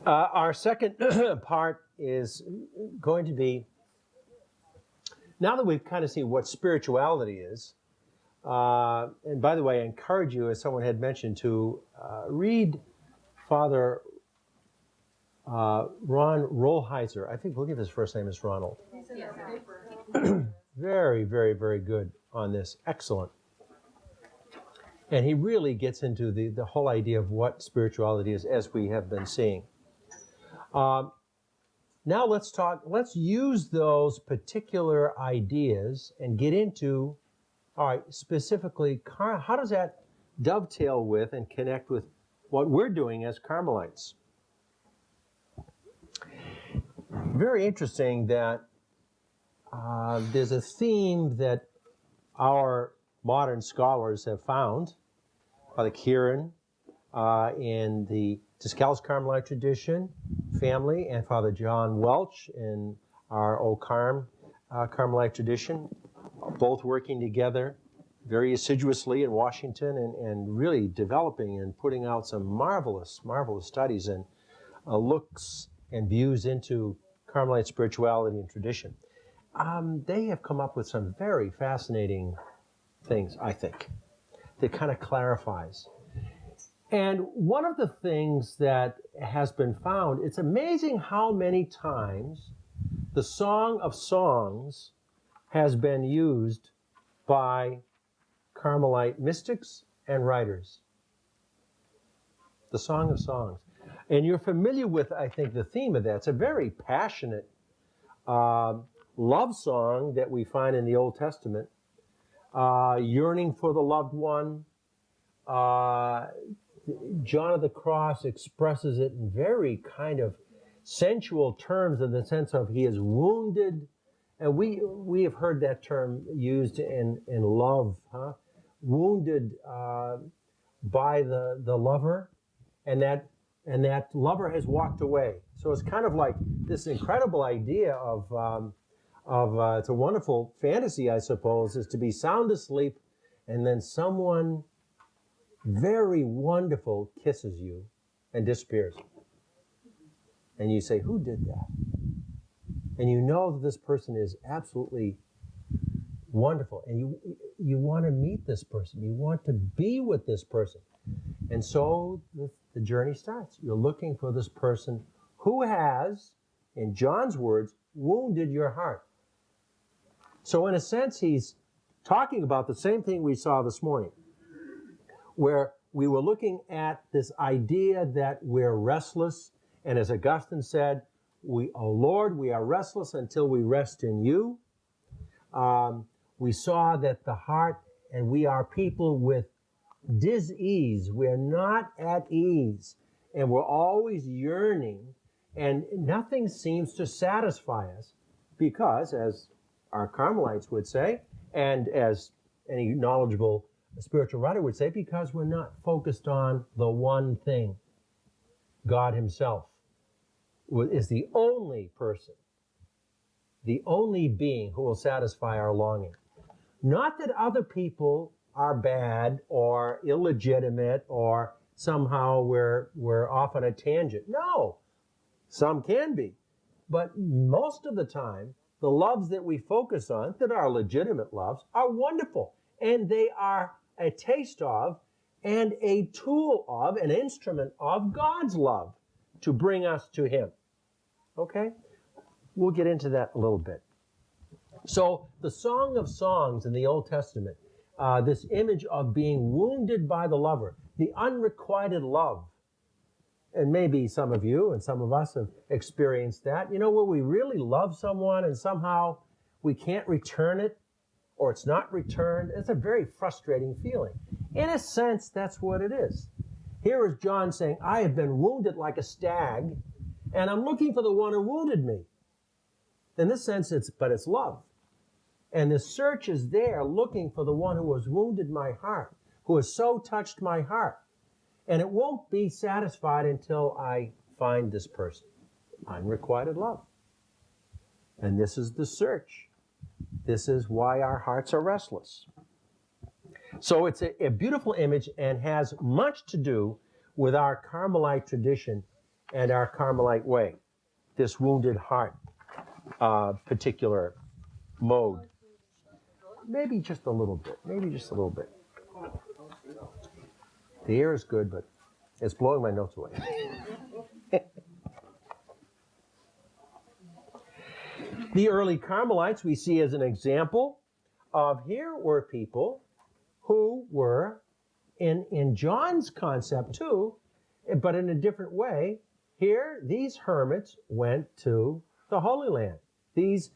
Our second part is going to be, now that we've kind of seen what spirituality is, and by the way, I encourage you, as someone had mentioned, to read Father Ron Rolheiser. I think we'll give his first name is Ronald. Very, very, very good on this. Excellent. And he really gets into the whole idea of what spirituality is, as we have been seeing. Now let's use those particular ideas and get into, all right, specifically, how does that dovetail with and connect with what we're doing as Carmelites? Very interesting that there's a theme that our modern scholars have found, Father Kieran in the Discalced Carmelite tradition family, and Father John Welch in our old Carm Carmelite tradition, both working together very assiduously in Washington and really developing and putting out some marvelous, marvelous studies and looks and views into Carmelite spirituality and tradition. They have come up with some very fascinating things, I think, that kind of clarifies. And one of the things that has been found, it's amazing how many times the Song of Songs has been used by Carmelite mystics and writers. The Song of Songs. And you're familiar with, I think, the theme of that. It's a very passionate love song that we find in the Old Testament. Yearning for the loved one. John of the Cross expresses it in very kind of sensual terms, in the sense of he is wounded. And we have heard that term used in love, huh? Wounded by the lover, and that lover has walked away. So it's kind of like this incredible idea of it's a wonderful fantasy, I suppose, is to be sound asleep, and then someone very wonderful kisses you and disappears. And you say, who did that? And you know that this person is absolutely wonderful. And you want to meet this person. You want to be with this person. And so the journey starts. You're looking for this person who has, in John's words, wounded your heart. So in a sense, he's talking about the same thing we saw this morning, where we were looking at this idea that we're restless. And as Augustine said, O Lord, we are restless until we rest in you. We saw that the heart, and we are people with dis-ease. We're not at ease. And we're always yearning. And nothing seems to satisfy us because, as our Carmelites would say, and as any knowledgeable spiritual writer would say, because we're not focused on the one thing. God himself is the only person, the only being who will satisfy our longing. Not that other people are bad or illegitimate or somehow we're off on a tangent. No, some can be. But most of the time, the loves that we focus on, that are legitimate loves, are wonderful. And they are a taste of and a tool of, an instrument of God's love to bring us to him. Okay? We'll get into that a little bit. So the Song of Songs in the Old Testament, this image of being wounded by the lover, the unrequited love. And maybe some of you and some of us have experienced that. You know, where we really love someone and somehow we can't return it, or it's not returned. It's a very frustrating feeling. In a sense, that's what it is. Here is John saying, I have been wounded like a stag, and I'm looking for the one who wounded me. In this sense, it's love. And the search is there, looking for the one who has wounded my heart, who has so touched my heart. And it won't be satisfied until I find this person. Unrequited love. And this is the search. This is why our hearts are restless. So it's a beautiful image and has much to do with our Carmelite tradition and our Carmelite way, this wounded heart particular mode. Maybe just a little bit. Maybe just a little bit. The air is good, but it's blowing my notes away. The early Carmelites we see as an example of here were people who were in John's concept too, but in a different way. Here, these hermits went to the Holy Land. These,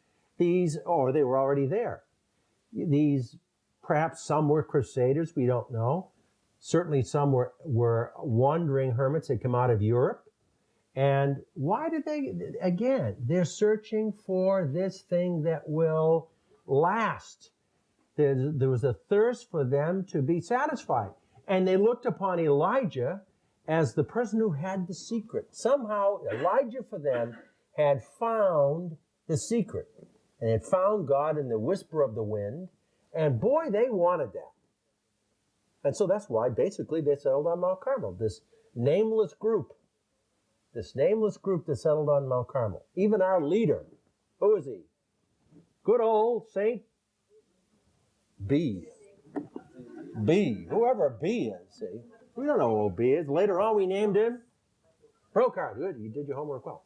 or they were already there. These, perhaps some were crusaders, we don't know. Certainly some were wandering hermits that come out of Europe. And why did they, again, they're searching for this thing that will last. There was a thirst for them to be satisfied. And they looked upon Elijah as the person who had the secret. Somehow, Elijah for them had found the secret. And had found God in the whisper of the wind. And boy, they wanted that. And so that's why basically they settled on Mount Carmel, this nameless group that settled on Mount Carmel. Even our leader, who is he? Good old Saint B. Whoever B is, see? We don't know who old B is. Later on we named him Brocard. Good, you did your homework well.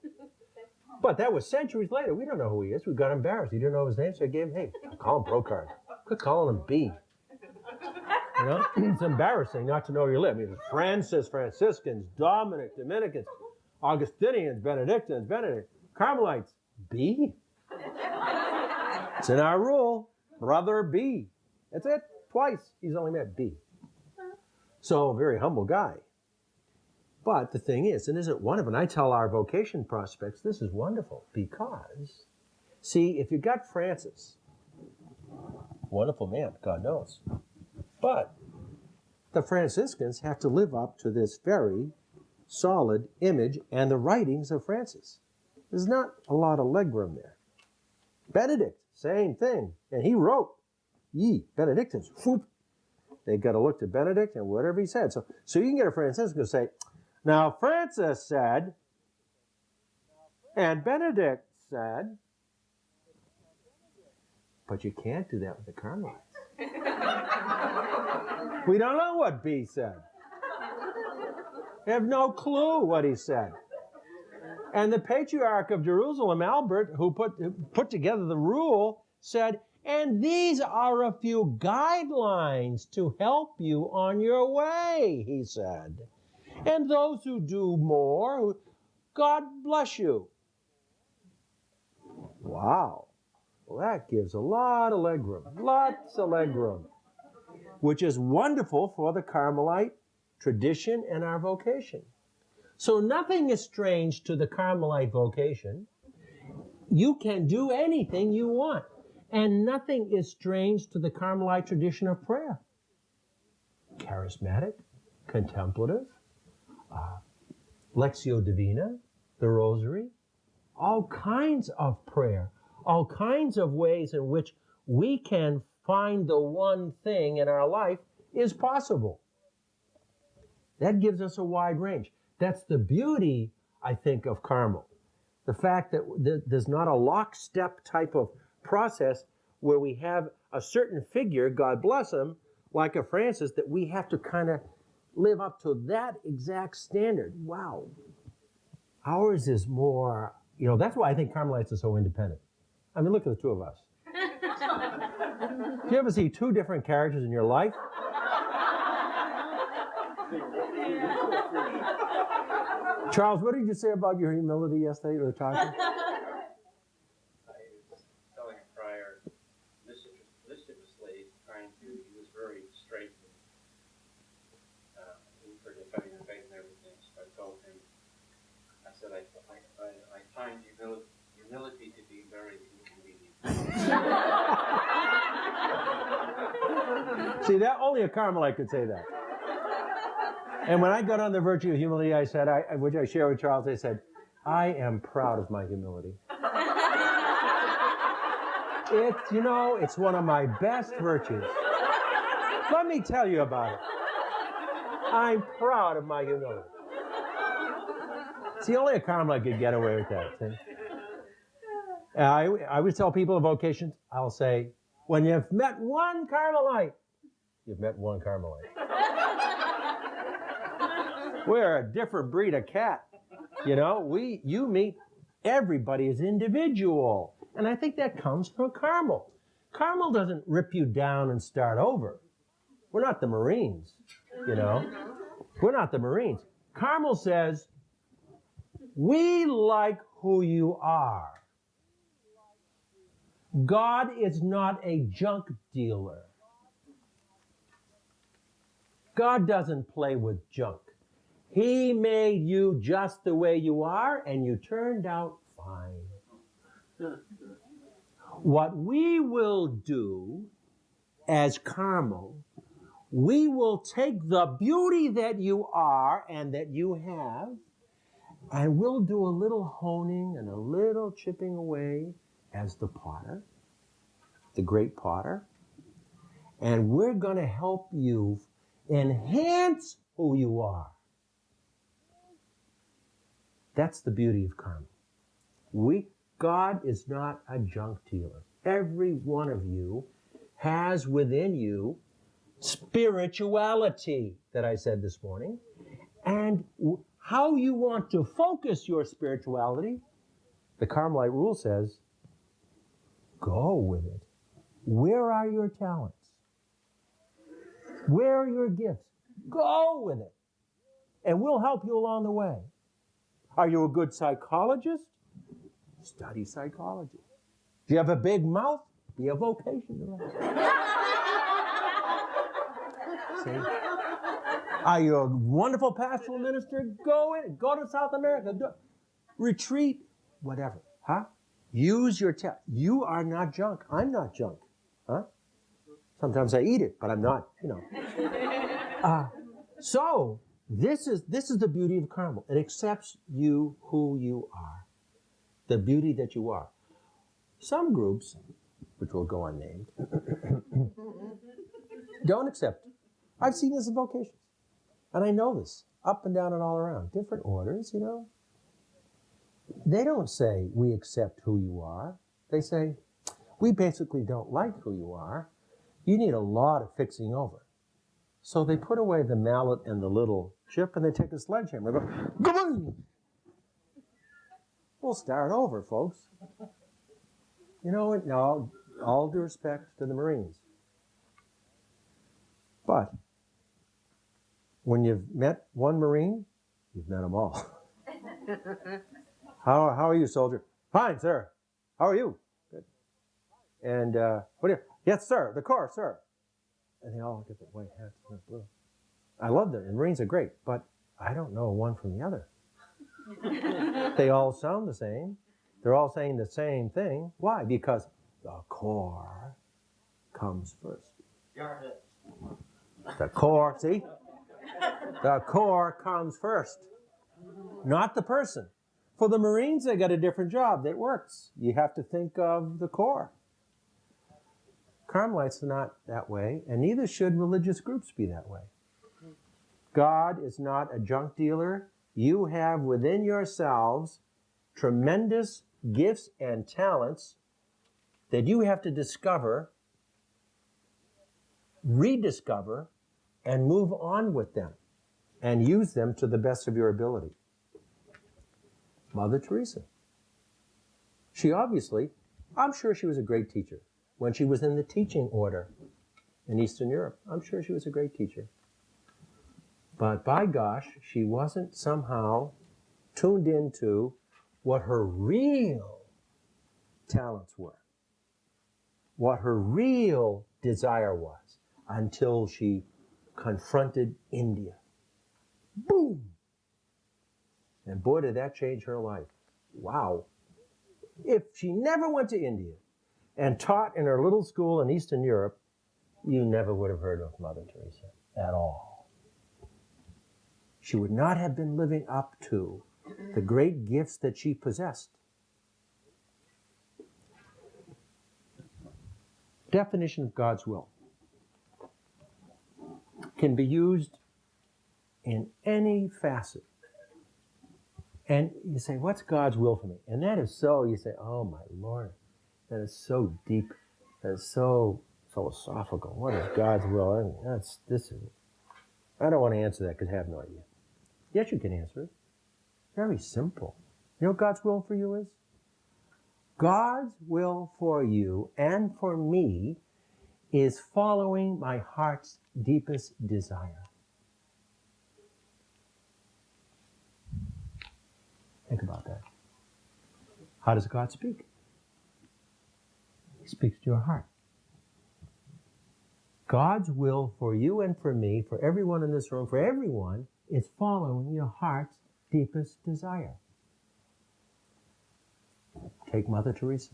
But that was centuries later. We don't know who he is. We got embarrassed. He didn't know his name, so I gave him, hey, call him Brocard. Quit calling him B. You know, it's embarrassing not to know your list. I mean, Francis, Franciscans, Dominic, Dominicans, Augustinians, Benedictines, Carmelites, B. It's in our rule, brother B. That's it, twice. He's only met B. So, very humble guy. But the thing is, and isn't wonderful, and I tell our vocation prospects, this is wonderful, because, see, if you got Francis, wonderful man, God knows, but the Franciscans have to live up to this very solid image and the writings of Francis. There's not a lot of legroom there. Benedict, same thing, and he wrote, ye, Benedictines, whoop. They got to look to Benedict and whatever he said. So you can get a Franciscan to say, now Francis said, and Benedict said, but you can't do that with the Carmelites. We don't know what B said. We have no clue what he said. And the Patriarch of Jerusalem, Albert, who put together the rule, said, and these are a few guidelines to help you on your way, he said. And those who do more, God bless you. Wow. Well, that gives a lot of legroom, lots of legroom, which is wonderful for the Carmelite tradition and our vocation. So nothing is strange to the Carmelite vocation. You can do anything you want. And nothing is strange to the Carmelite tradition of prayer. Charismatic, contemplative, Lectio Divina, the Rosary, all kinds of prayer, all kinds of ways in which we can find the one thing in our life is possible. That gives us a wide range. That's the beauty, I think, of Carmel. The fact that there's not a lockstep type of process where we have a certain figure, God bless him, like a Francis, that we have to kind of live up to that exact standard. Wow. Ours is more, that's why I think Carmelites are so independent. I mean, look at the two of us. Do you ever see two different characters in your life? Charles, what did you say about your humility yesterday or talking? I was telling a prior mischievously he was very straight for defending the faith and everything. So I told him, I said, I find humility to be very inconvenient. See, that only a Carmelite could say that. And when I got on the virtue of humility, I said, which I share with Charles, I said, I am proud of my humility. It's one of my best virtues. Let me tell you about it. I'm proud of my humility. See, only a Carmelite could get away with that. See? I always tell people in vocations, I'll say, when you've met one Carmelite, you've met one Carmelite. We're a different breed of cat. You know, you meet everybody as individual. And I think that comes from Carmel. Carmel doesn't rip you down and start over. We're not the Marines, you know. We're not the Marines. Carmel says, we like who you are. God is not a junk dealer. God doesn't play with junk. He made you just the way you are, and you turned out fine. What we will do as Carmel, we will take the beauty that you are and that you have, and we'll do a little honing and a little chipping away as the potter, the great potter, and we're going to help you enhance who you are. That's the beauty of Carmel. God is not a junk dealer. Every one of you has within you spirituality that I said this morning. And how you want to focus your spirituality, the Carmelite rule says, go with it. Where are your talents? Where are your gifts? Go with it. And we'll help you along the way. Are you a good psychologist? Study psychology. Do you have a big mouth? Be a vocation. See? Are you a wonderful pastoral minister? Go in. Go to South America. Retreat. Whatever. Huh? Use your talent. You are not junk. I'm not junk. Huh? Sometimes I eat it, but I'm not, you know. So, this is the beauty of Carmel. It accepts you who you are. The beauty that you are. Some groups, which will go unnamed, don't accept it. I've seen this in vocations. And I know this, up and down and all around. Different orders, you know. They don't say, we accept who you are. They say, we basically don't like who you are. You need a lot of fixing over. So they put away the mallet and the little chip, and they take a sledgehammer and go, go. We'll start over, folks. You know what? No, all due respect to the Marines. But when you've met one Marine, you've met them all. How are you, soldier? Fine, sir. How are you? Good. And what are you? Yes, sir. The Corps, sir. And they all get the white hats and the blue. I love them. The Marines are great, but I don't know one from the other. They all sound the same. They're all saying the same thing. Why? Because the Corps comes first. The Corps, see? The Corps comes first, not the person. For the Marines, they got a different job that works. You have to think of the Corps. Carmelites are not that way, and neither should religious groups be that way. God is not a junk dealer. You have within yourselves tremendous gifts and talents that you have to discover, rediscover, and move on with them and use them to the best of your ability. Mother Teresa. She obviously, I'm sure she was a great teacher when she was in the teaching order in Eastern Europe. I'm sure she was a great teacher. But by gosh, she wasn't somehow tuned into what her real talents were, what her real desire was, until she confronted India. Boom! And boy, did that change her life. Wow. If she never went to India and taught in her little school in Eastern Europe, you never would have heard of Mother Teresa at all. She would not have been living up to the great gifts that she possessed. Definition of God's will can be used in any facet, And you say, what's God's will for me? And that is so, you say, oh my Lord, that is so deep. That is so philosophical. What is God's will? I mean, I don't want to answer that because I have no idea. Yes, you can answer it. Very simple. You know what God's will for you is? God's will for you and for me is following my heart's deepest desire. Think about that. How does God speak? He speaks to your heart. God's will for you and for me, for everyone in this room, for everyone, is following your heart's deepest desire. Take Mother Teresa.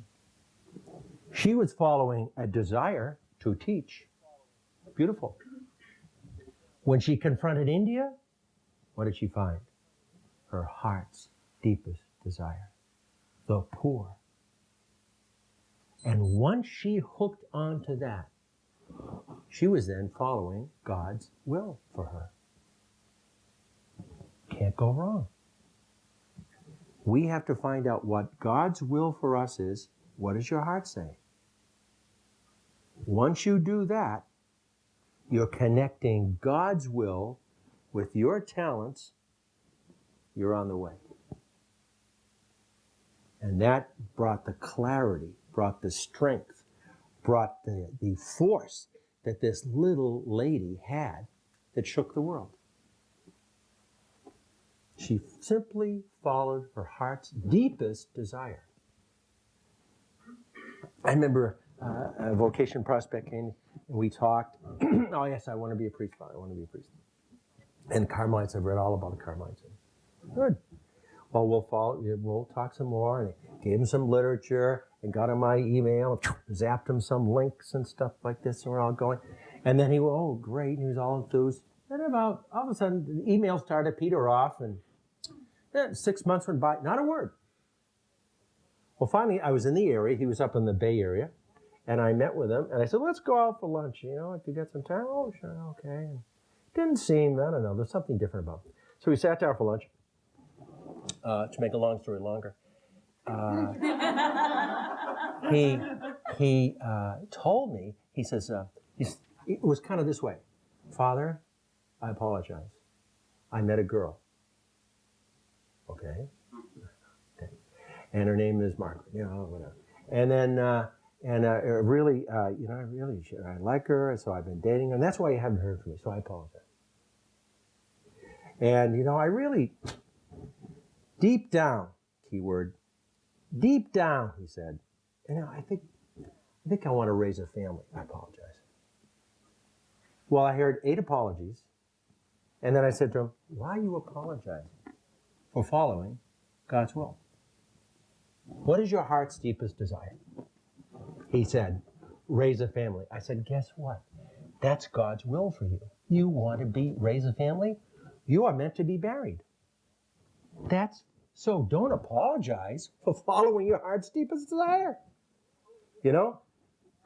She was following a desire to teach. Beautiful. When she confronted India, what did she find? Her heart's deepest desire. The poor. And once she hooked onto that, she was then following God's will for her. Can't go wrong. We have to find out what God's will for us is. What does your heart say? Once you do that, you're connecting God's will with your talents. You're on the way. And that brought the clarity, brought the strength, brought the force that this little lady had that shook the world. She simply followed her heart's deepest desire. I remember a vocation prospect came and we talked. Oh yes, I want to be a priest, Father. I want to be a priest. And Carmelites, I've read all about the Carmelites. Good. Well, we'll talk some more. And I gave him some literature and got him my email, zapped him some links and stuff like this, and we're all going. And then he went, oh, great. And he was all enthused. And about, all of a sudden, the email started to peter off, and 6 months went by, not a word. Well, finally, I was in the area. He was up in the Bay Area, and I met with him, and I said, let's go out for lunch, if you get some time. Oh, sure, okay. And didn't seem, I don't know, there's something different about him. So we sat down for lunch. To make a long story longer, he told me, he says, it was kind of this way. Father, I apologize. I met a girl. Okay. And her name is Margaret, whatever. And then, I like her, so I've been dating her, and that's why you haven't heard from me, so I apologize. And, I really, deep down, keyword, deep down, he said, I think I want to raise a family. I apologize. Well, I heard 8 apologies, and then I said to him, why are you apologizing? For following God's will. What is your heart's deepest desire? He said, raise a family. I said, guess what? That's God's will for you. You want to raise a family? You are meant to be married. So don't apologize for following your heart's deepest desire.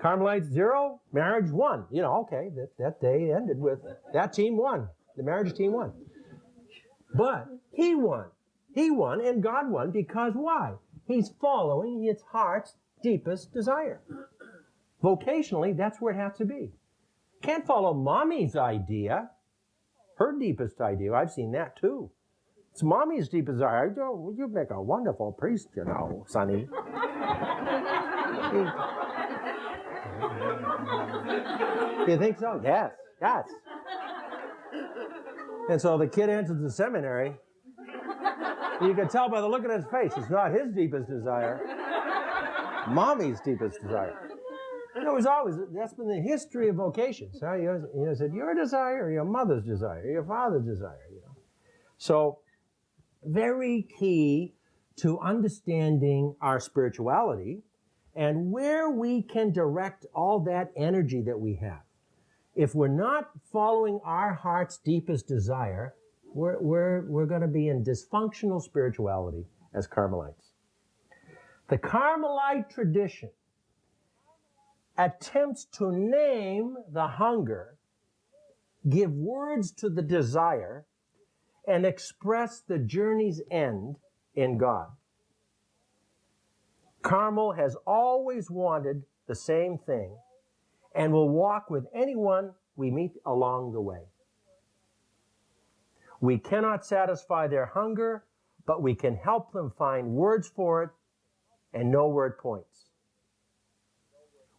Carmelites 0, marriage 1. Okay, that day ended with that team won. The marriage team won. But he won. He won and God won because why? He's following his heart's deepest desire. Vocationally, that's where it has to be. Can't follow mommy's idea, her deepest idea. I've seen that too. It's mommy's deepest desire. You make a wonderful priest, sonny. You think so? Yes. And so the kid enters the seminary. You can tell by the look on his face, it's not his deepest desire. Mommy's deepest desire. And it was always, that's been the history of vocations. Huh? You said, your desire, or your mother's desire, or your father's desire. So, very key to understanding our spirituality and where we can direct all that energy that we have. If we're not following our heart's deepest desire, we're going to be in dysfunctional spirituality as Carmelites. The Carmelite tradition attempts to name the hunger, give words to the desire, and express the journey's end in God. Carmel has always wanted the same thing and will walk with anyone we meet along the way. We cannot satisfy their hunger, but we can help them find words for it and know where it points.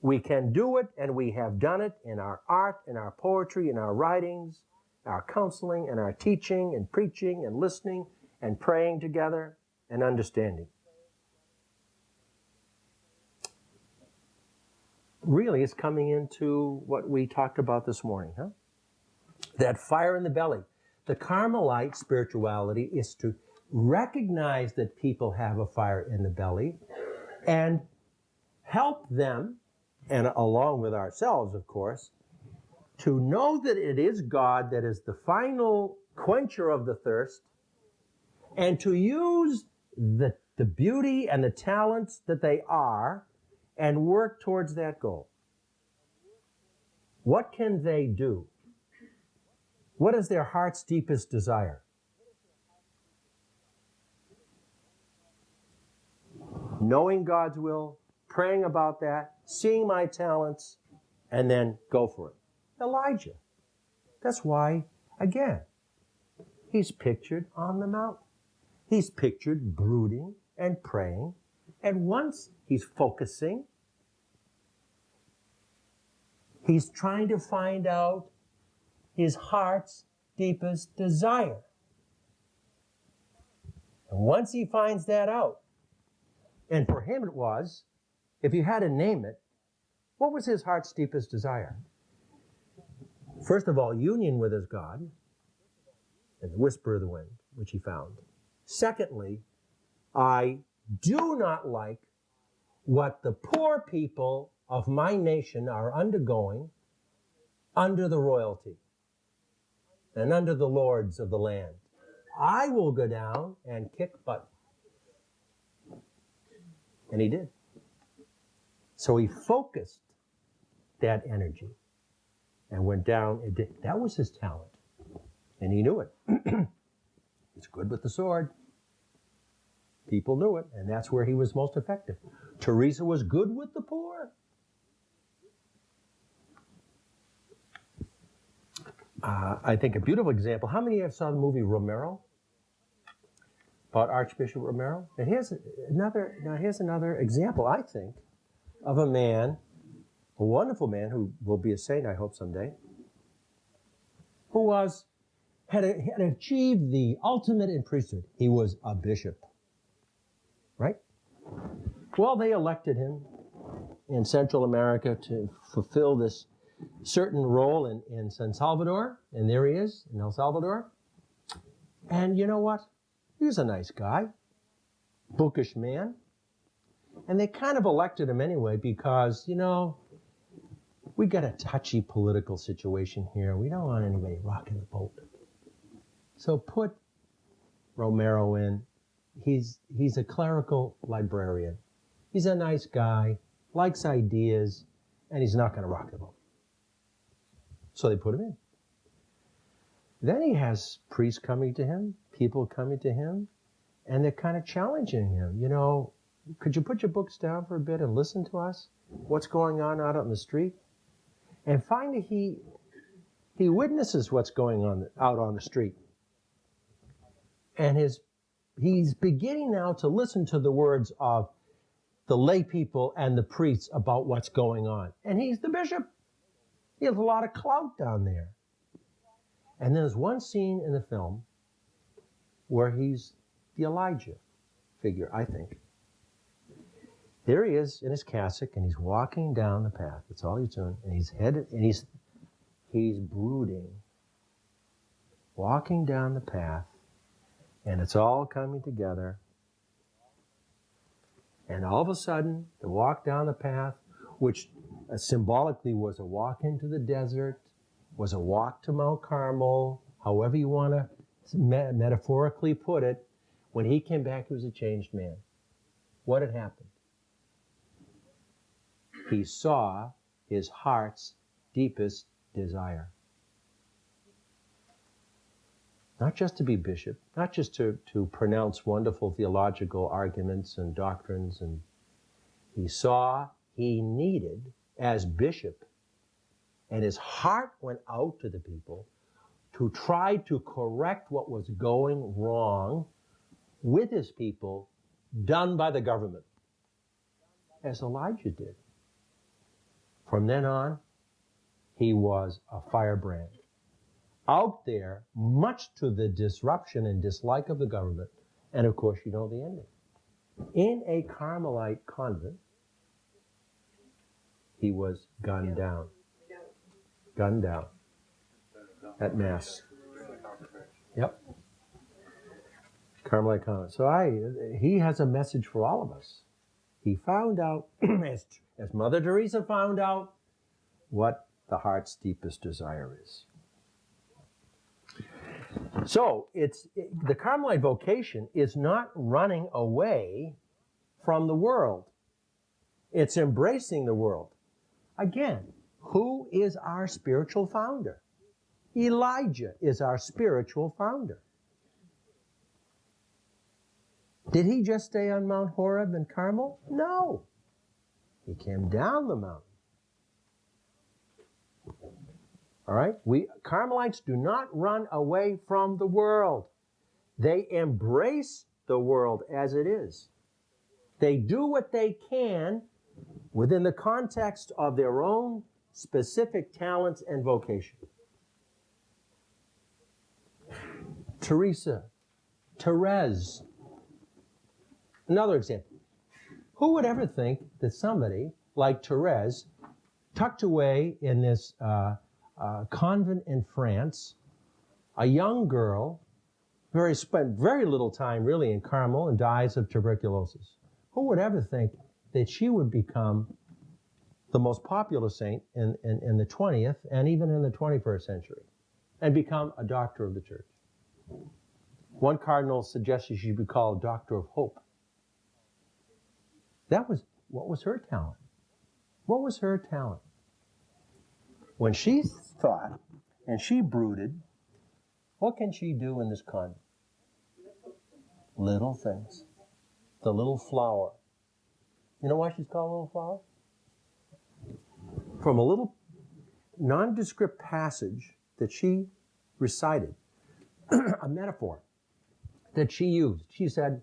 We can do it, and we have done it in our art, in our poetry, in our writings, our counseling, and our teaching, and preaching, and listening, and praying together, and understanding. Really, it's coming into what we talked about this morning, huh? That fire in the belly. The Carmelite spirituality is to recognize that people have a fire in the belly and help them, and along with ourselves, of course, to know that it is God that is the final quencher of the thirst, and to use the beauty and the talents that they are and work towards that goal. What can they do? What is their heart's deepest desire? Knowing God's will, praying about that, seeing my talents, and then go for it. Elijah. That's why, again, he's pictured on the mountain. He's pictured brooding and praying, and once he's focusing, he's trying to find out his heart's deepest desire. And once he finds that out, and for him it was, if you had to name it, what was his heart's deepest desire? First of all, union with his God, and the whisper of the wind, which he found. Secondly, I do not like what the poor people of my nation are undergoing under the royalty and under the lords of the land. I will go down and kick butt. And he did. So he focused that energy and went down and did. That was his talent. And he knew it. He's good with the sword. People knew it, and that's where he was most effective. Teresa was good with the poor. I think a beautiful example. How many of you saw the movie Romero? About Archbishop Romero? And here's another example, I think, of a man, a wonderful man who will be a saint, I hope, someday, who had achieved the ultimate in priesthood. He was a bishop, right? Well, they elected him in Central America to fulfill this certain role in San Salvador, and there he is in El Salvador. And you know what? He was a nice guy, bookish man. And they kind of elected him anyway because, we got a touchy political situation here. We don't want anybody rocking the boat. So put Romero in. He's a clerical librarian. He's a nice guy, likes ideas, and he's not going to rock the boat. So they put him in. Then he has priests coming to him, people coming to him, and they're kind of challenging him. Could you put your books down for a bit and listen to us? What's going on out on the street? And finally, he witnesses what's going on out on the street. And he's beginning now to listen to the words of the lay people and the priests about what's going on. And he's the bishop. He has a lot of clout down there. And there's one scene in the film where he's the Elijah figure, I think. There he is in his cassock, and he's walking down the path. That's all he's doing. And he's headed, and he's brooding, walking down the path, and it's all coming together. And all of a sudden, the walk down the path, which symbolically was a walk into the desert, was a walk to Mount Carmel, however you want to metaphorically put it, when he came back, he was a changed man. What had happened? He saw his heart's deepest desire. Not just to be bishop, not just to pronounce wonderful theological arguments and doctrines. And he saw he needed, as bishop, and his heart went out to the people to try to correct what was going wrong with his people, done by the government, as Elijah did. From then on, he was a firebrand, out there, much to the disruption and dislike of the government. And of course, you know the ending. In a Carmelite convent, he was gunned down. Gunned down at Mass. Yep. Carmelite convent. So he has a message for all of us. He found out, as Mother Teresa found out, what the heart's deepest desire is. So the Carmelite vocation is not running away from the world. It's embracing the world. Again, who is our spiritual founder? Elijah is our spiritual founder. Did he just stay on Mount Horeb and Carmel? No. He came down the mountain. All right? Carmelites do not run away from the world. They embrace the world as it is. They do what they can within the context of their own specific talents and vocation. Therese. Another example. Who would ever think that somebody like Therese, tucked away in this convent in France, a young girl, spent very little time really in Carmel and dies of tuberculosis. Who would ever think that she would become the most popular saint in the 20th and even in the 21st century and become a doctor of the church? One cardinal suggested she be called Doctor of Hope. What was her talent? What was her talent? When she thought and she brooded, what can she do in this convent? Little things. The little flower. You know why she's called a little flower? From a little nondescript passage that she recited, a metaphor that she used. She said,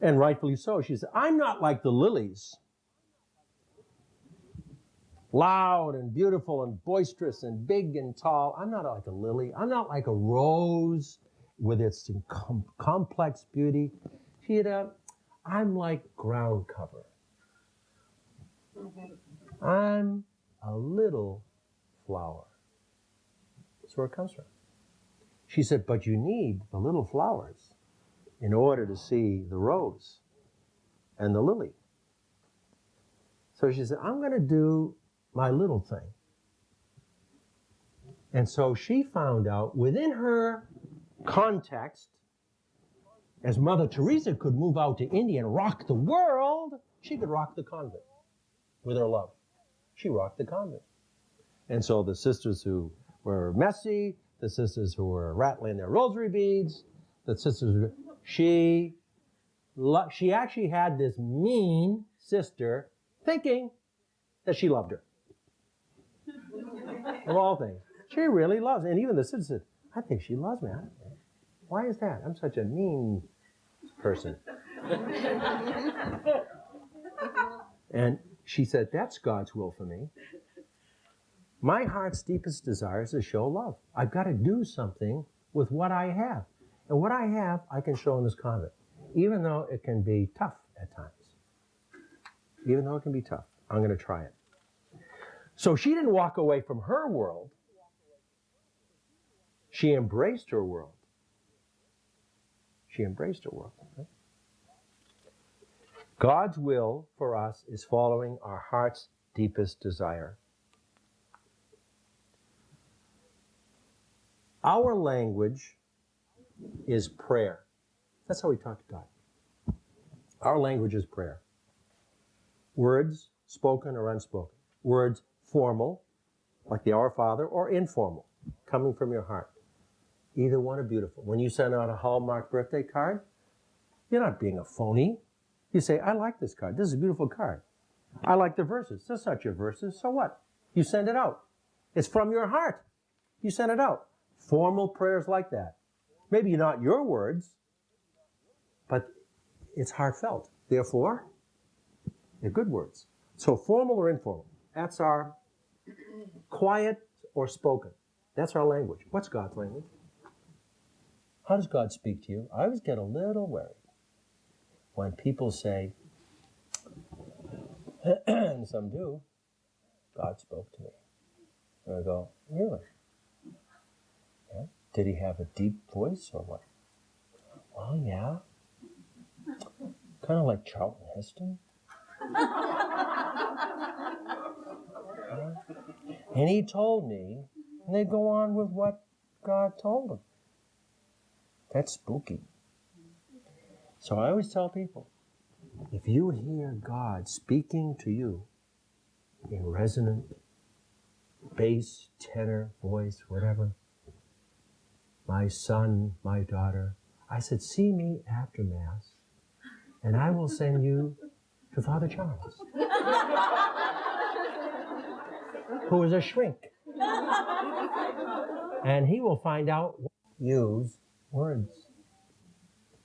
and rightfully so, she said, I'm not like the lilies, loud and beautiful and boisterous and big and tall. I'm not like a lily. I'm not like a rose with its complex beauty. She said, I'm like ground cover. I'm a little flower. That's where it comes from. She said, but you need the little flowers in order to see the rose and the lily. So she said, I'm going to do my little thing. And so she found out within her context, as Mother Teresa could move out to India and rock the world, she could rock the convent with her love. She rocked the convent. And so the sisters who were messy, the sisters who were rattling their rosary beads, the sisters, she actually had this mean sister thinking that she loved her. Of all things. She really loves her. And even the sister said, I think she loves me. Why is that? I'm such a mean person. And she said, that's God's will for me. My heart's deepest desire is to show love. I've got to do something with what I have. And what I have, I can show in this convent. Even though it can be tough at times. Even though it can be tough. I'm going to try it. So she didn't walk away from her world. She embraced her world. She embraced her world. Okay? God's will for us is following our heart's deepest desire. Our language is prayer. That's how we talk to God. Our language is prayer. Words, spoken or unspoken. Words, formal, like the Our Father, or informal, coming from your heart. Either one are beautiful. When you send out a Hallmark birthday card, you're not being a phony. You say, I like this card. This is a beautiful card. I like the verses. That's not your verses. So what? You send it out. It's from your heart. You send it out. Formal prayers like that. Maybe not your words, but it's heartfelt. Therefore, they're good words. So formal or informal, that's our quiet or spoken. That's our language. What's God's language? How does God speak to you? I always get a little worried when people say, and some do, God spoke to me. And I go, really? Yeah? Did he have a deep voice or what? Well, yeah. Kind of like Charlton Heston. And he told me, and they go on with what God told them. That's spooky. So I always tell people, if you hear God speaking to you in resonant bass, tenor, voice, whatever, my son, my daughter, I said, see me after Mass, and I will send you to Father Charles, who is a shrink. And he will find out, use words.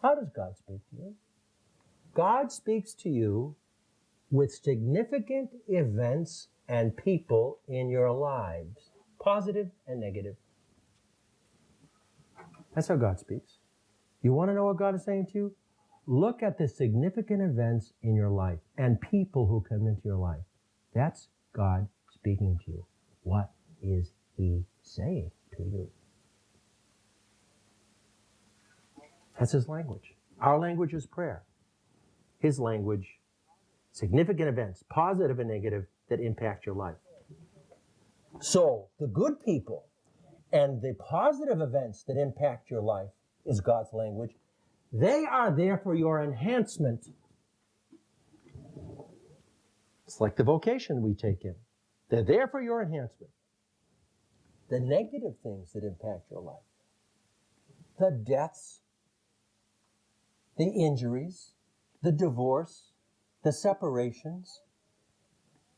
How does God speak to you? God speaks to you with significant events and people in your lives, positive and negative. That's how God speaks. You want to know what God is saying to you? Look at the significant events in your life and people who come into your life. That's God speaking to you. What is he saying to you? That's his language. Our language is prayer. His language, significant events, positive and negative, that impact your life. So the good people and the positive events that impact your life is God's language. They are there for your enhancement. It's like the vocation we take in. They're there for your enhancement. The negative things that impact your life, the deaths, the injuries, the divorce, the separations,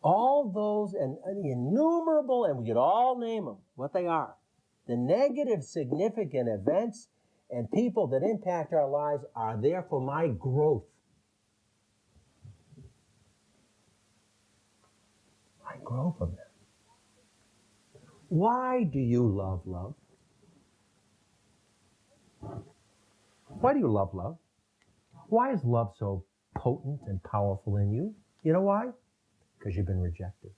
all those and the innumerable, and we could all name them, what they are. The negative significant events and people that impact our lives are there for my growth. I grow from them. Why do you love love? Why do you love love? Why is love so potent and powerful in you? You know why? Because you've been rejected.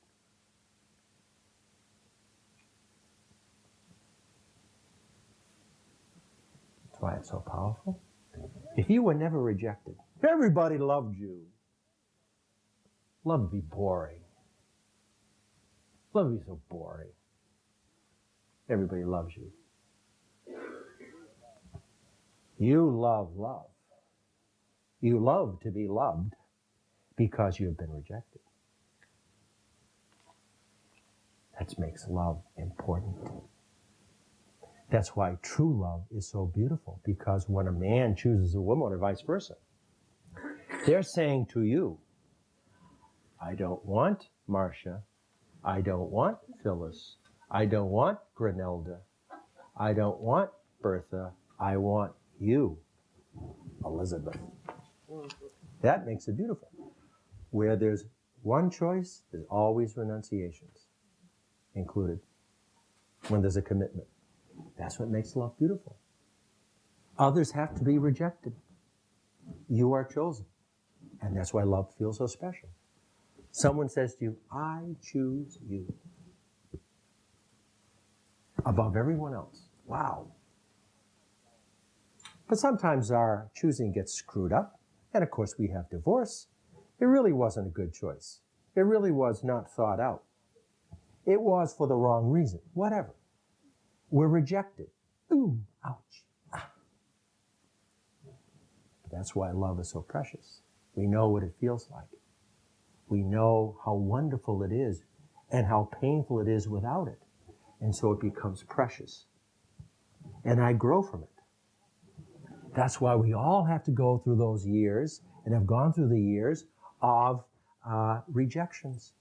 That's why it's so powerful. If you were never rejected, everybody loved you. Love would be boring. Love would be so boring. Everybody loves you. You love love. You love to be loved because you have been rejected. That makes love important. That's why true love is so beautiful, because when a man chooses a woman or vice versa, they're saying to you, I don't want Marcia, I don't want Phyllis, I don't want Granelda, I don't want Bertha, I want you, Elizabeth. That makes it beautiful. Where there's one choice, there's always renunciations included when there's a commitment. That's what makes love beautiful. Others have to be rejected. You are chosen. And that's why love feels so special. Someone says to you, I choose you above everyone else. Wow. But sometimes our choosing gets screwed up. And of course we have divorce. It really wasn't a good choice. It really was not thought out. It was for the wrong reason. Whatever. We're rejected. Ooh, ouch. That's why love is so precious. We know what it feels like. We know how wonderful it is and how painful it is without it. And so it becomes precious. And I grow from it. That's why we all have to go through those years and have gone through the years of rejections.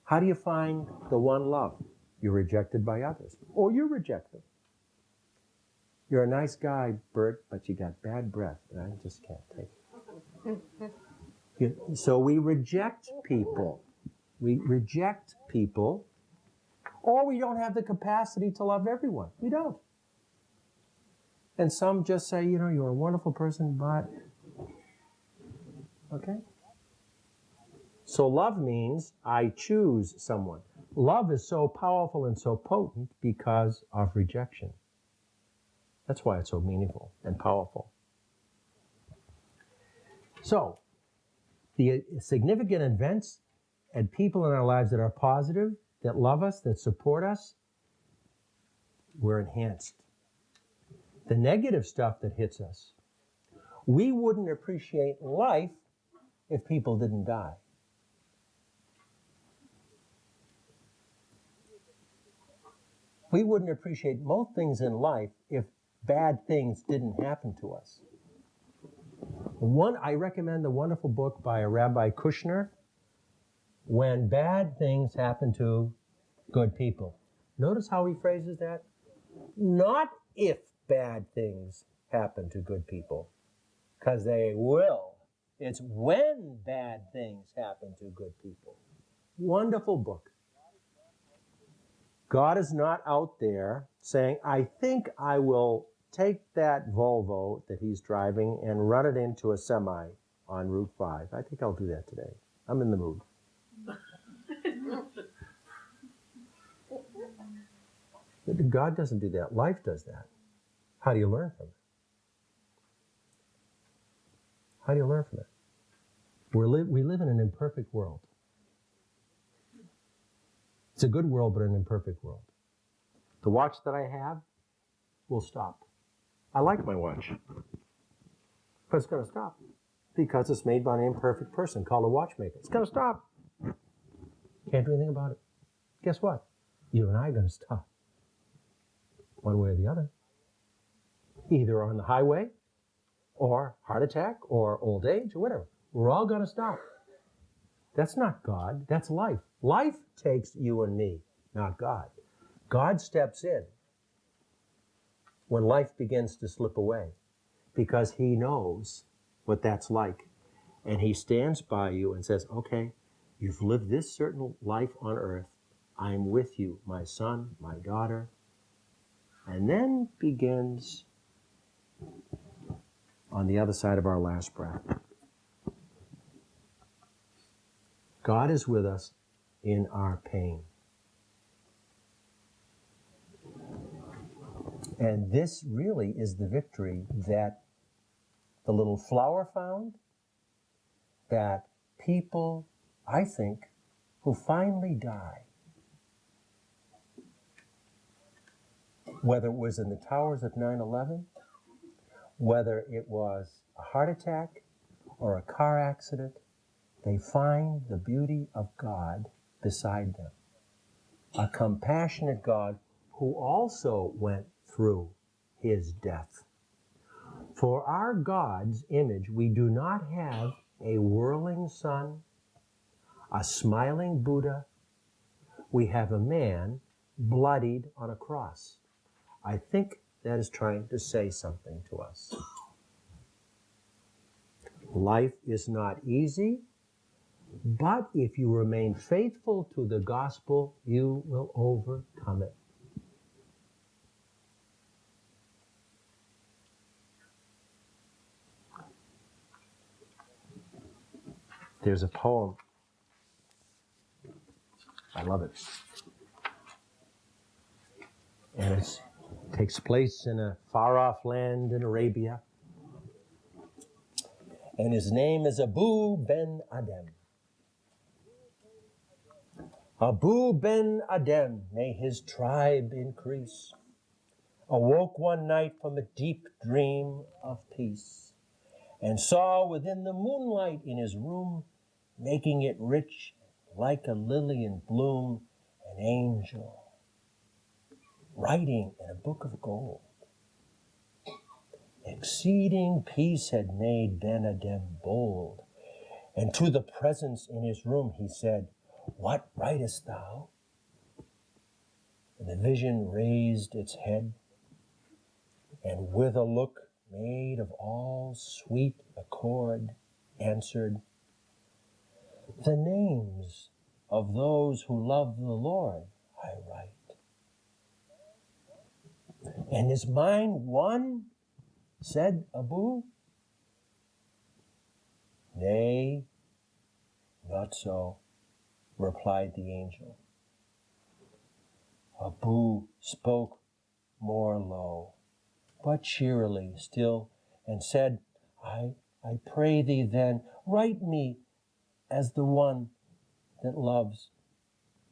How do you find the one love? You're rejected by others, or you're rejected. You're a nice guy, Bert, but you got bad breath, and I just can't take it. So we reject people. We reject people, or we don't have the capacity to love everyone. We don't. And some just say, you know, you're a wonderful person, but... Okay? So love means I choose someone. Love is so powerful and so potent because of rejection. That's why it's so meaningful and powerful. So, the significant events and people in our lives that are positive, that love us, that support us, we're enhanced. The negative stuff that hits us, we wouldn't appreciate life if people didn't die. We wouldn't appreciate most things in life if bad things didn't happen to us. I recommend the wonderful book by Rabbi Kushner, When Bad Things Happen to Good People. Notice how he phrases that? Not if bad things happen to good people, because they will. It's when bad things happen to good people. Wonderful book. God is not out there saying, I think I will take that Volvo that he's driving and run it into a semi on Route 5. I think I'll do that today. I'm in the mood. God doesn't do that. Life does that. How do you learn from it? How do you learn from it? We live in an imperfect world. It's a good world, but an imperfect world. The watch that I have will stop. I like my watch, but it's going to stop because it's made by an imperfect person called a watchmaker. It's going to stop. Can't do anything about it. Guess what? You and I are going to stop. One way or the other. Either on the highway, or heart attack, or old age, or whatever. We're all going to stop. That's not God. That's life. Life takes you and me, not God. God steps in when life begins to slip away because he knows what that's like. And he stands by you and says, okay, you've lived this certain life on earth. I'm with you, my son, my daughter. And then begins on the other side of our last breath. God is with us in our pain. And this really is the victory that the little flower found, that people, I think, who finally die, whether it was in the towers of 9/11, whether it was a heart attack or a car accident, they find the beauty of God beside them. A compassionate God who also went through his death. For our God's image, we do not have a whirling sun, a smiling Buddha. We have a man bloodied on a cross. I think that is trying to say something to us. Life is not easy, but if you remain faithful to the gospel, you will overcome it. There's a poem. I love it. And it takes place in a far-off land in Arabia. And his name is Abu Ben Adem. Abu Ben Adem, may his tribe increase, awoke one night from a deep dream of peace, and saw within the moonlight in his room, making it rich like a lily in bloom, an angel writing in a book of gold. Exceeding peace had made Ben Adhem bold, and to the presence in his room he said, "What writest thou?" And the vision raised its head, and with a look made of all sweet accord, answered, "The names of those who love the Lord I write." "And is mine one?" said Abu. "Nay, not so," replied the angel. Abu spoke more low, but cheerily still, and said, I pray thee then, write me as the one that loves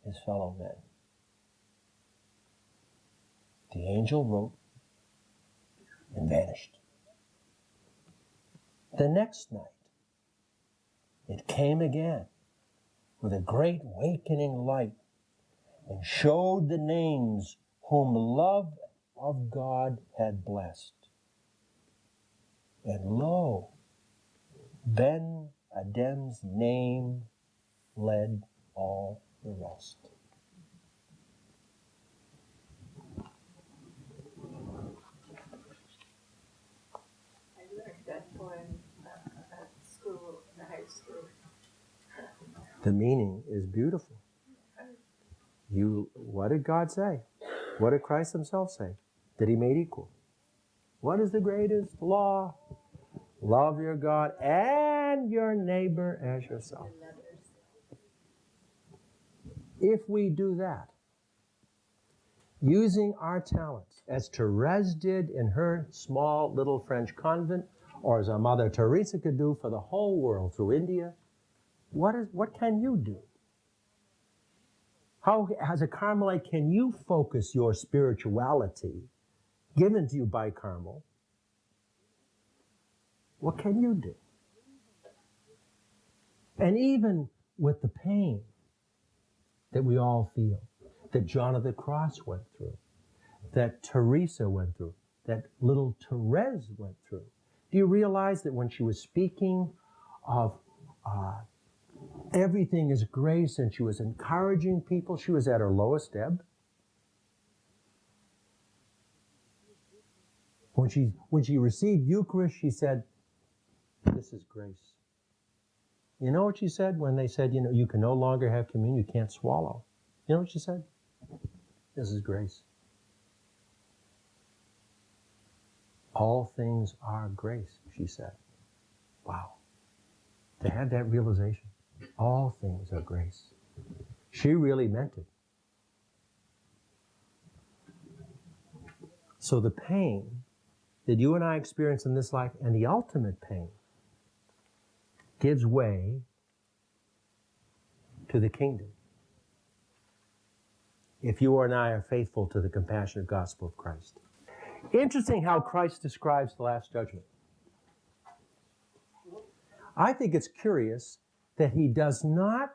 his fellow men." The angel wrote and vanished. The next night, it came again with a great wakening light and showed the names whom love of God had blessed. And lo, Ben Adhem's name led all the rest. I learned that poem at school, in high school. The meaning is beautiful. What did God say? What did Christ himself say? That he made equal. What is the greatest law? Love your God and your neighbor as yourself. If we do that, using our talents, as Therese did in her small little French convent, or as our Mother Teresa could do for the whole world through India, what can you do? How, as a Carmelite, can you focus your spirituality given to you by Carmel? What can you do? And even with the pain that we all feel, that John of the Cross went through, that Teresa went through, that little Therese went through, do you realize that when she was speaking of everything is grace and she was encouraging people, she was at her lowest ebb? When she received Eucharist, she said, "This is grace." You know what she said when they said, you can no longer have communion, you can't swallow? You know what she said? "This is grace. All things are grace," she said. Wow. To have that realization, all things are grace. She really meant it. So the pain that you and I experience in this life, and the ultimate pain, gives way to the kingdom, if you and I are faithful to the compassionate gospel of Christ. Interesting how Christ describes the Last Judgment. I think it's curious that he does not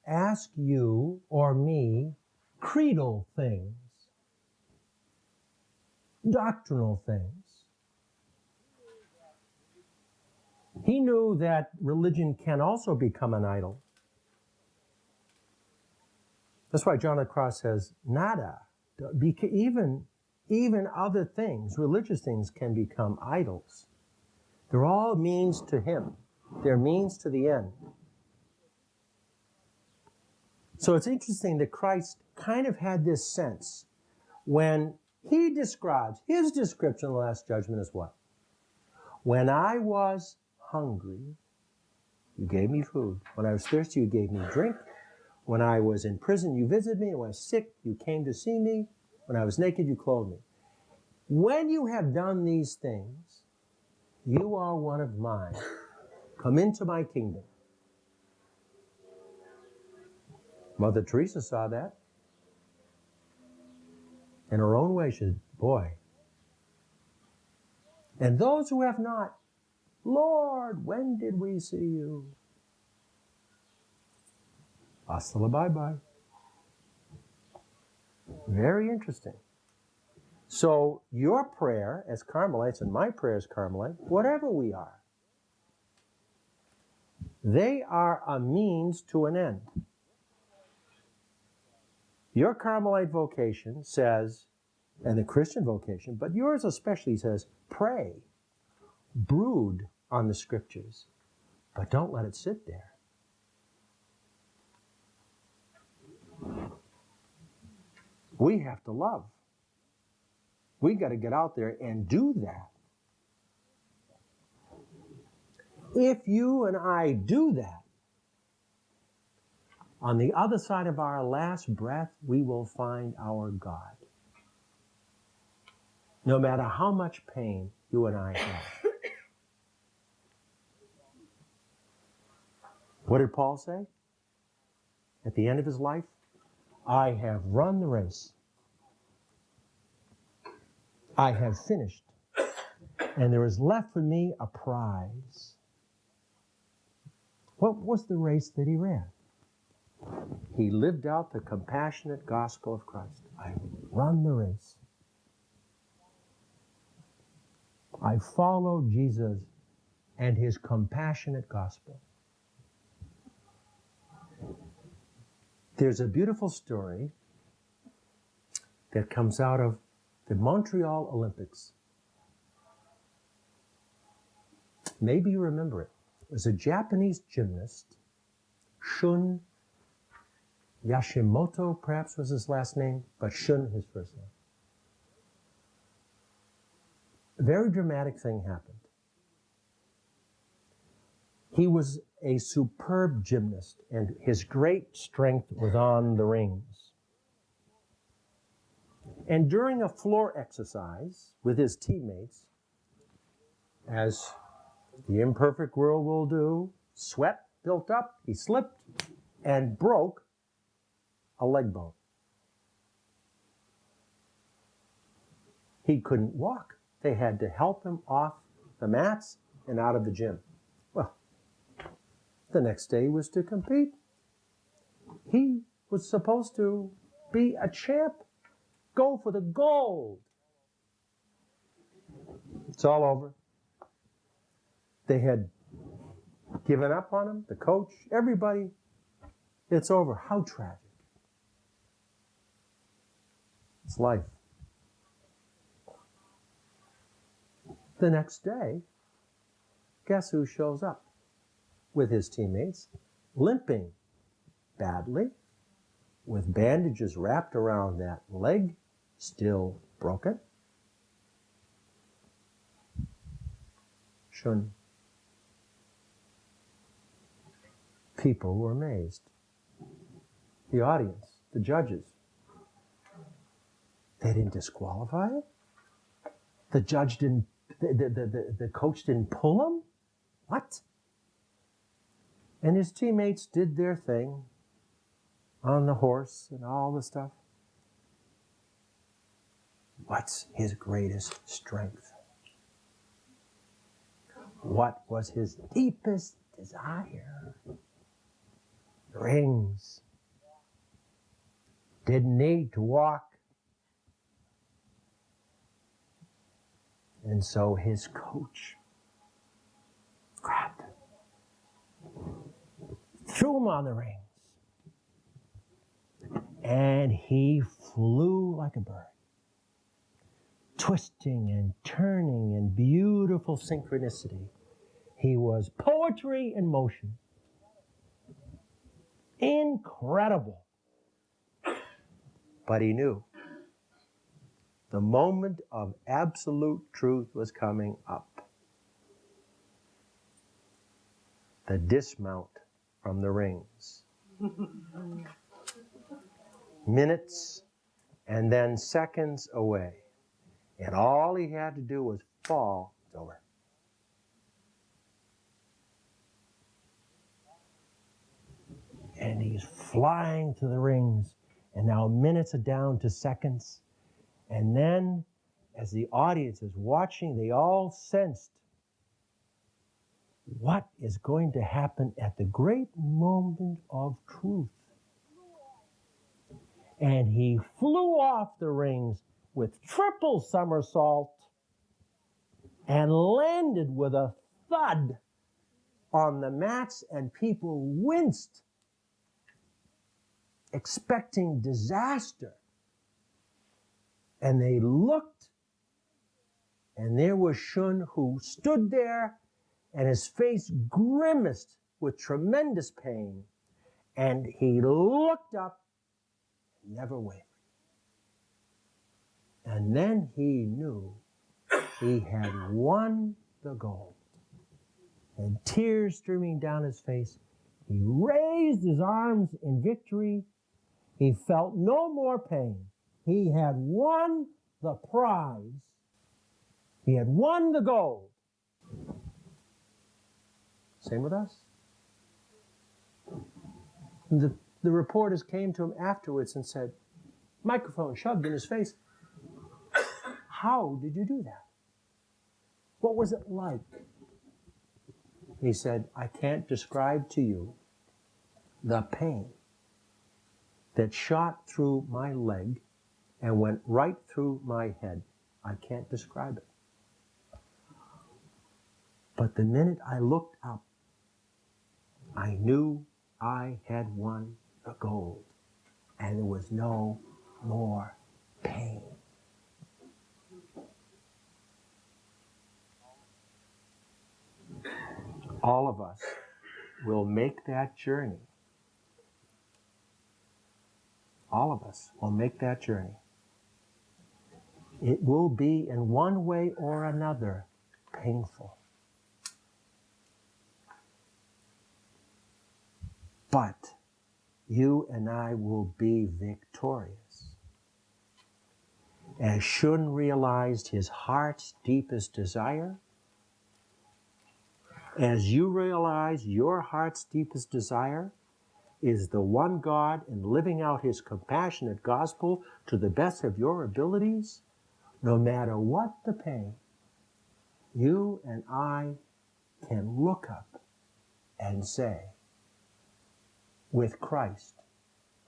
ask you or me creedal things, doctrinal things. He knew that religion can also become an idol. That's why John of the Cross says, nada. Even other things, religious things, can become idols. They're all means to him. They're means to the end. So it's interesting that Christ kind of had this sense when he describes, his description of the Last Judgment is what? When I was hungry, you gave me food. When I was thirsty, you gave me drink. When I was in prison, you visited me. When I was sick, you came to see me. When I was naked, you clothed me. When you have done these things, you are one of mine. Come into my kingdom. Mother Teresa saw that. In her own way, she said, boy. And those who have not, Lord, when did we see you? Hasta la bye-bye. Very interesting. So your prayer as Carmelites and my prayer as Carmelite, whatever we are, they are a means to an end. Your Carmelite vocation says, and the Christian vocation, but yours especially says, pray, brood on the scriptures, but don't let it sit there. We have to love. We got to get out there and do that. If you and I do that, on the other side of our last breath, we will find our God. No matter how much pain you and I have. What did Paul say? At the end of his life, I have run the race. I have finished. And there is left for me a prize. What was the race that he ran? He lived out the compassionate gospel of Christ. I run the race. I follow Jesus and his compassionate gospel. There's a beautiful story that comes out of the Montreal Olympics. Maybe you remember it. It was a Japanese gymnast, Shun Yashimoto, perhaps was his last name, but Shun his first name. A very dramatic thing happened. He was a superb gymnast, and his great strength was on the rings. And during a floor exercise with his teammates, as the imperfect world will do, sweat built up, he slipped and broke a leg bone. He couldn't walk. They had to help him off the mats and out of the gym. Well, the next day was to compete. He was supposed to be a champ, go for the gold. It's all over. They had given up on him, the coach, everybody. It's over. How tragic. It's life. The next day, guess who shows up with his teammates, limping badly, with bandages wrapped around that leg, still broken? Shun. People were amazed. The audience, the judges. They didn't disqualify him. The judge didn't, the coach didn't pull him? What? And his teammates did their thing on the horse and all the stuff. What's his greatest strength? What was his deepest desire? Rings. Didn't need to walk. And so his coach grabbed him, threw him on the rings, and he flew like a bird, twisting and turning in beautiful synchronicity. He was poetry in motion. Incredible. But he knew the moment of absolute truth was coming up. The dismount from the rings. Minutes and then seconds away. And all he had to do was fall. It's over. And he's flying to the rings. And now minutes are down to seconds. And then, as the audience is watching, they all sensed what is going to happen at the great moment of truth. And he flew off the rings with triple somersault and landed with a thud on the mats, and people winced, expecting disaster. And they looked, and there was Shun, who stood there, and his face grimaced with tremendous pain. And he looked up, never wavered. And then he knew he had won the gold. And tears streaming down his face, he raised his arms in victory. He felt no more pain. He had won the prize. He had won the gold. Same with us. The reporters came to him afterwards and said, microphone shoved in his face, how did you do that? What was it like? He said, I can't describe to you the pain that shot through my leg and went right through my head. I can't describe it. But the minute I looked up, I knew I had won the gold, and there was no more pain. All of us will make that journey. All of us will make that journey. It will be, in one way or another, painful. But you and I will be victorious. As Shun realized his heart's deepest desire, as you realize your heart's deepest desire is the one God and living out his compassionate gospel to the best of your abilities, no matter what the pain, you and I can look up and say, with Christ,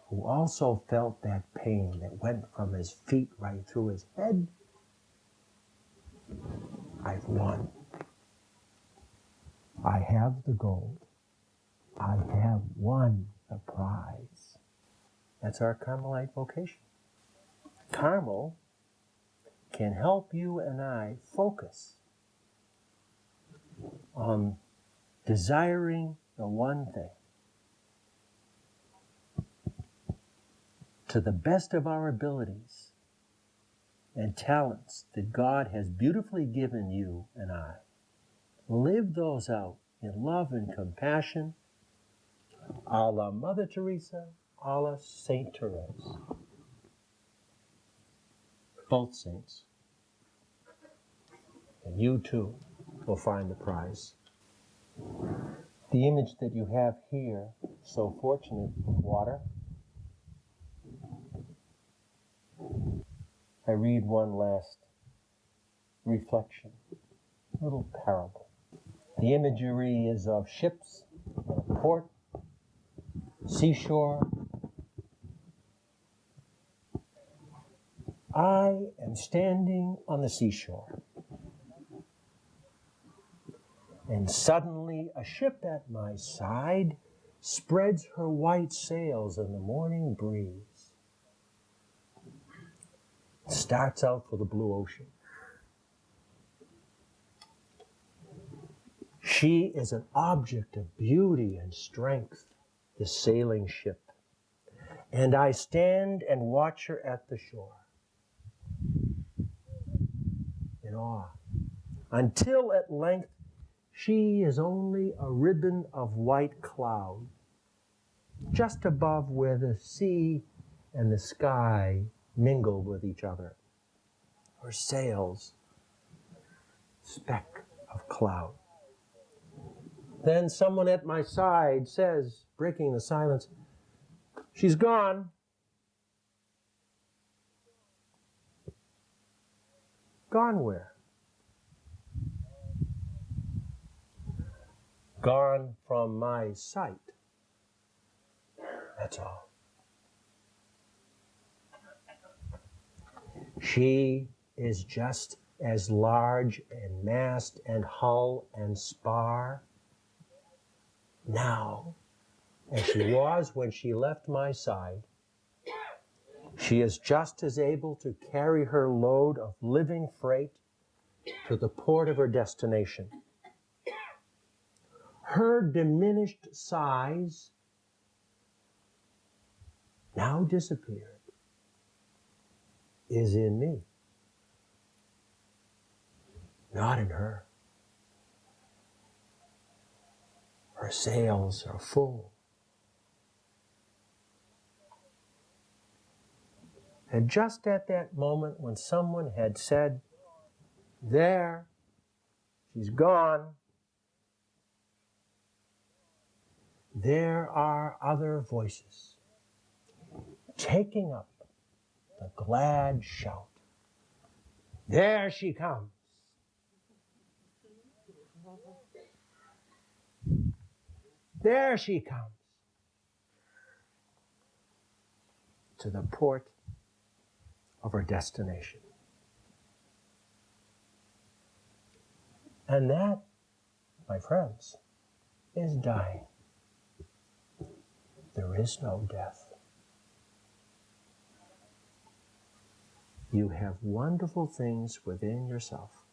who also felt that pain that went from his feet right through his head, I've won. I have the gold. I have won the prize. That's our Carmelite vocation. Carmel can help you and I focus on desiring the one thing to the best of our abilities and talents that God has beautifully given you and I. Live those out in love and compassion, a la Mother Teresa, a la Saint Therese. Both saints. And you too will find the prize. The image that you have here, so fortunate with water, I read one last reflection, a little parable. The imagery is of ships in a port, seashore. I am standing on the seashore, and suddenly a ship at my side spreads her white sails in the morning breeze. Starts out for the blue ocean. She is an object of beauty and strength, the sailing ship. And I stand and watch her at the shore in awe, until at length she is only a ribbon of white cloud, just above where the sea and the sky mingle with each other. Her sails, speck of cloud. Then someone at my side says, breaking the silence, she's gone. Gone where? Gone from my sight. That's all. She is just as large in mast and hull and spar now as she was when she left my side. She is just as able to carry her load of living freight to the port of her destination. Her diminished size now disappeared is in me, not in her. Her sails are full. And just at that moment when someone had said, there, she's gone, there are other voices taking up the glad shout. There she comes. There she comes to the port of her destination. And that, my friends, is dying. There is no death. You have wonderful things within yourself.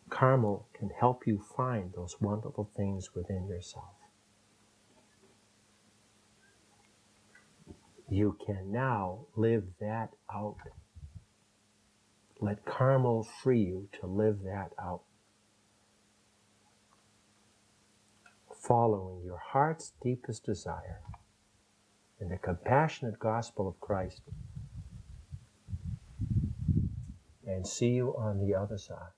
Carmel can help you find those wonderful things within yourself. You can now live that out. Let Carmel free you to live that out. Following your heart's deepest desire in the compassionate gospel of Christ. And see you on the other side.